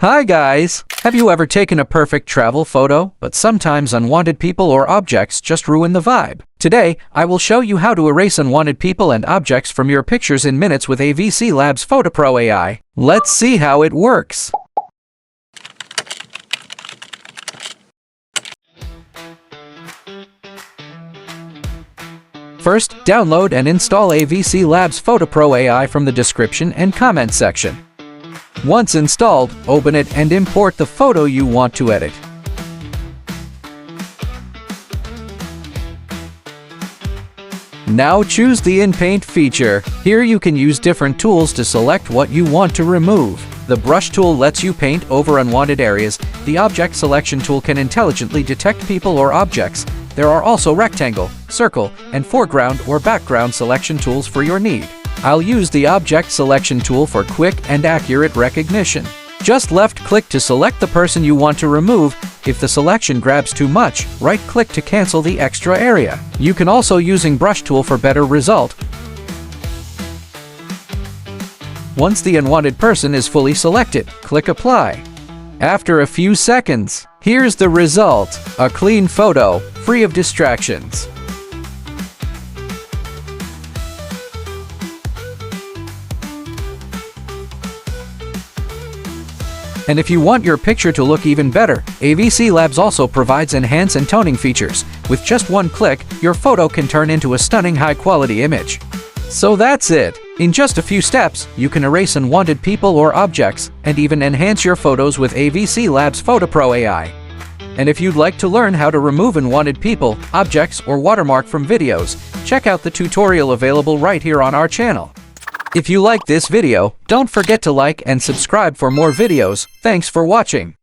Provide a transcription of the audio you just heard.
Hi guys! Have you ever taken a perfect travel photo, but sometimes unwanted people or objects just ruin the vibe? Today, I will show you how to erase unwanted people and objects from your pictures in minutes with AVC Labs PhotoPro AI. Let's see how it works. First, download and install AVC Labs PhotoPro AI from the description and comment section. Once installed, open it and import the photo you want to edit. Now choose the In-Paint feature. Here you can use different tools to select what you want to remove. The brush tool lets you paint over unwanted areas. The object selection tool can intelligently detect people or objects. There are also rectangle, circle, and foreground or background selection tools for your need. I'll use the object selection tool for quick and accurate recognition. Just left-click to select the person you want to remove. If the selection grabs too much, right-click to cancel the extra area. You can also using brush tool for better result. Once the unwanted person is fully selected, click Apply. After a few seconds, here's the result: a clean photo, free of distractions. And if you want your picture to look even better, AVC Labs also provides enhance and toning features. With just one click, your photo can turn into a stunning high-quality image. So that's it! In just a few steps, you can erase unwanted people or objects, and even enhance your photos with AVC Labs PhotoPro AI. And if you'd like to learn how to remove unwanted people, objects, or watermark from videos, check out the tutorial available right here on our channel. If you like this video, don't forget to like and subscribe for more videos. Thanks for watching.